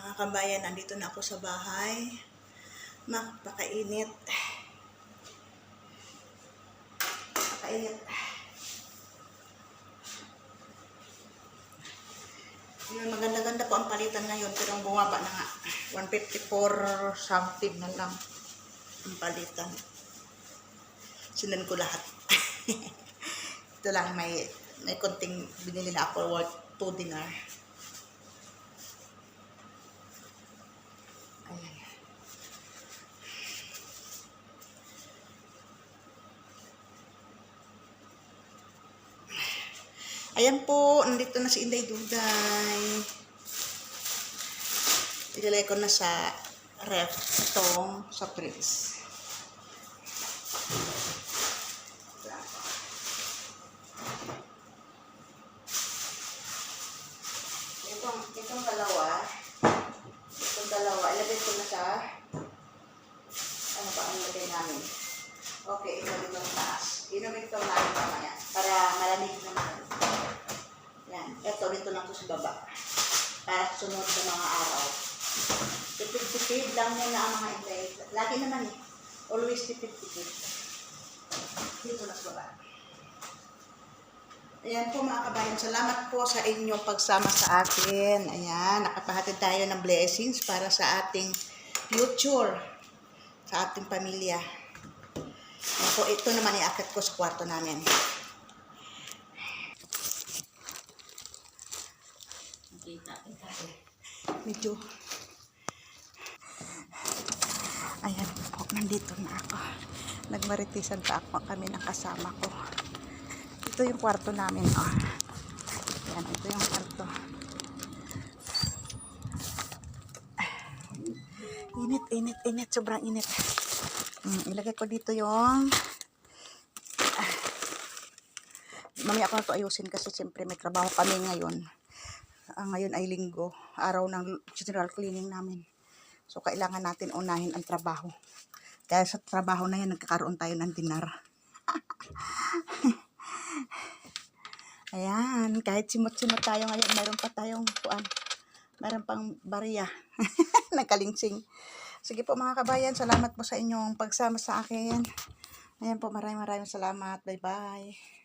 Mga kabayan, nandito na ako sa bahay. Napakainit. Napakainit. Yung maganda-ganda po ang palitan ngayon, pero ang bumaba na nga. 154 something na lang ang palitan. Sinan ko lahat. Ito lang, may konting binili na ako worth 2 dinar. Ayan. Ayan po, nandito na si Inday Duday. Ilagay ko na sa ref itong sa fridge. Itong dalawa, ilagay ko na sa, ano ba ang ilagay namin? Okay, ilagay ko na taas. Inumin ko namin mamaya para malamig naman. Yan, ito dito lang ko sa baba. Para sunod na mga araw. Tipid-tipid lang muna ang mga ilagay. Lagi naman eh. Always tipid-tipid. Dito na sa baba. Ayan po mga kabayan, salamat po sa inyong pagsama sa akin. Ayan, nakapahatid tayo ng blessings para sa ating future, sa ating pamilya. Ayan po, ito naman iaakit ko sa kwarto namin. Medyo. Ayan po, nandito na ako. Nagmaritisan pa ako kami ng kasama ko. Ito yung kwarto namin, oh. Ayan, ito yung kwarto. Init, sobrang init. Ilagay ko dito yung mamaya ako na ito ayusin kasi siyempre may trabaho kami ngayon. Ngayon ay linggo, araw ng general cleaning namin. So, kailangan natin unahin ang trabaho. Dahil sa trabaho na yan, nagkakaroon tayo ng dinar. Ayan, kahit simot-simot tayo ngayon, mayroon pa tayong mayroon pang bariya. Nagkalingsing. Sige po mga kabayan, salamat po sa inyong pagsama sa akin. Ayan po, maraming salamat. Bye-bye.